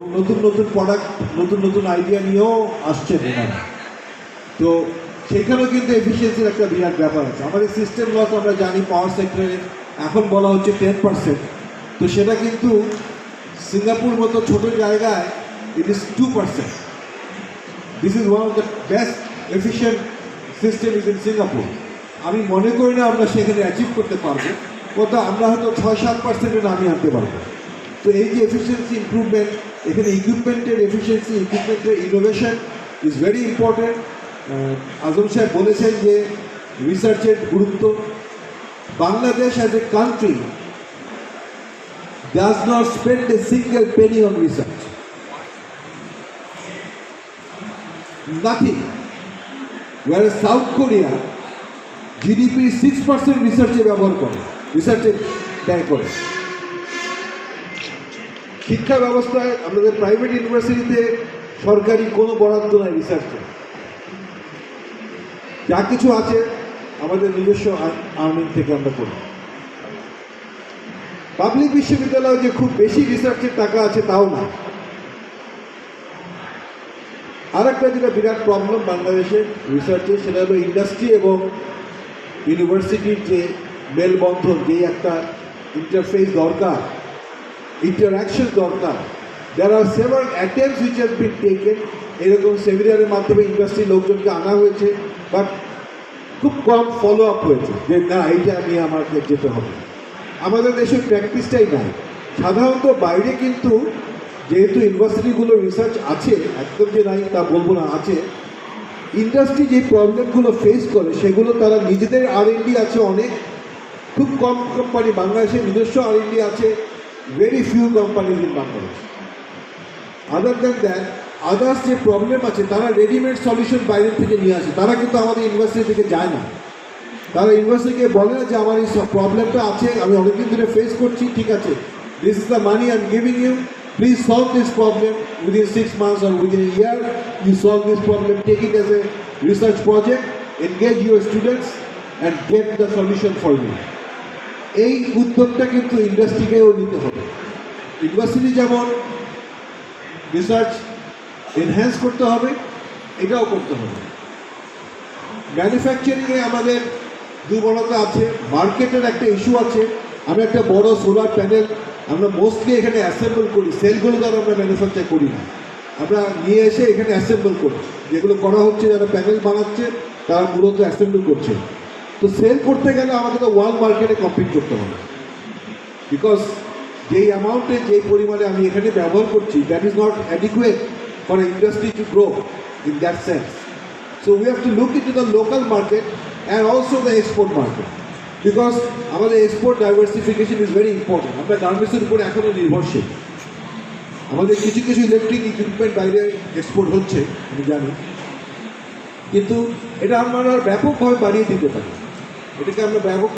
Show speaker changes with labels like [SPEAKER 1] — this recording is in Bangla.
[SPEAKER 1] নতুন নতুন প্রোডাক্ট নতুন নতুন আইডিয়া নিয়েও আসছেন এখানে। তো সেখানেও কিন্তু এফিসিয়েন্সির একটা বিরাট ব্যাপার আছে। আমাদের সিস্টেম লস আমরা জানি পাওয়ার সেক্টরে এখন বলা হচ্ছে 10%, তো সেটা কিন্তু সিঙ্গাপুর মতো ছোট জায়গায় it is 2%। This is one of the best efficient system is in Singapore. আমি মনে করি না আমরা সেখানে অ্যাচিভ করতে পারবো, কত আমরা হয়তো 6-7% নামিয়ে আনতে পারবো। তো এই যে এফিসিয়েন্সি ইমপ্রুভমেন্ট, এখানে ইকুইপমেন্টের এফিসিয়েন্সি, ইকুইপমেন্টের innovation is very important. Azam সাহেব বলেছেন যে রিসার্চের গুরুত্ব। Bangladesh as a country does not spend a single penny on research, nothing. whereas South Korea GDP 6% রিসার্চে ব্যবহার করে, রিসার্চে ব্যয় করে। শিক্ষা ব্যবস্থায় আমাদের প্রাইভেট ইউনিভার্সিটিতে সরকারি কোনো বরাদ্দ নাই রিসার্চে, যা কিছু আছে আমাদের নিজস্ব আর্নিং থেকে আমরা করি। পাবলিক বিশ্ববিদ্যালয়ে যে খুব বেশি রিসার্চের টাকা আছে তাও না। আর একটা যেটা বিরাট প্রবলেম বাংলাদেশের রিসার্চে, সেটা হলো ইন্ডাস্ট্রি এবং ইউনিভার্সিটির যে মেলবন্ধন, যে একটা ইন্টারফেস দরকার, ইন্টারাকশন দরকার। There are several attempts which has been taken, এরকম সেমিনারের মাধ্যমে ইন্ডাস্ট্রির লোকজনকে আনা হয়েছে, বাট খুব কম ফলো আপ হয়েছে যে না এইটা নিয়ে আমাকে যেতে হবে। আমাদের দেশের প্র্যাকটিসটাই নাই। সাধারণত বাইরে কিন্তু যেহেতু ইউনিভার্সিটিগুলো রিসার্চ আছে, একদম যে নাই তা বলবো না, আছে। ইন্ডাস্ট্রি যে প্রবলেমগুলো ফেস করে সেগুলো তারা নিজেদের R&D আছে অনেক, খুব কম কোম্পানি। বাংলাদেশের নিজস্ব R&D আছে, very few companies in Bangladesh. Other than that others যে প্রবলেম আছে তারা রেডিমেড সলিউশন বাইরে থেকে নিয়ে আসে। তারা কিন্তু আমাদের ইউনিভার্সিটি থেকে যায় না। তারা ইউনিভার্সিটিকে বলে না যে আমার এই প্রবলেমটা আছে, আমি অনেকদিন ধরে ফেস করছি, ঠিক আছে, this is the money I am giving you, please solve this problem within 6 months or within a year. You solve this problem, take it as a research project, engage your students and get the solution for you. এই উদ্যোগটা কিন্তু ইন্ডাস্ট্রিকেও নিতে হবে। ইউনিভার্সিটি যেমন রিসার্চ এনহ্যান্স করতে হবে, এটাও করতে হবে। ম্যানুফ্যাকচারিংয়ে আমাদের দুর্বলতা আছে, মার্কেটের একটা ইস্যু আছে। আমি একটা বড় সোলার প্যানেল আমরা মোস্টলি এখানে অ্যাসেম্বল করি, সেলগুলো দ্বারা আমরা ম্যানুফ্যাকচার করি না, আমরা নিয়ে এসে এখানে অ্যাসেম্বল করি। যেগুলো করা হচ্ছে, যারা প্যানেল বানাচ্ছে তারা মূলত অ্যাসেম্বল করছে। তো সেল করতে গেলে আমাদের ওয়ার্ল্ড মার্কেটে কম্পিট করতে হবে, বিকজ যেই অ্যামাউন্টে যেই পরিমাণে আমি এখানে ব্যবহার করছি, that is not adequate for industry to grow in that sense. So we have to look into the local market and also the export market, because আমাদের export diversification is very important. আমরা গার্মেন্টসের উপরে এখনও নির্ভরশীল। আমাদের কিছু কিছু ইলেকট্রিক ইকুইপমেন্ট বাইরে এক্সপোর্ট হচ্ছে আমি জানি, কিন্তু এটা আমরা ব্যাপকভাবে বাড়িয়ে দিতে পারি। এটাকে আমরা ব্যাপক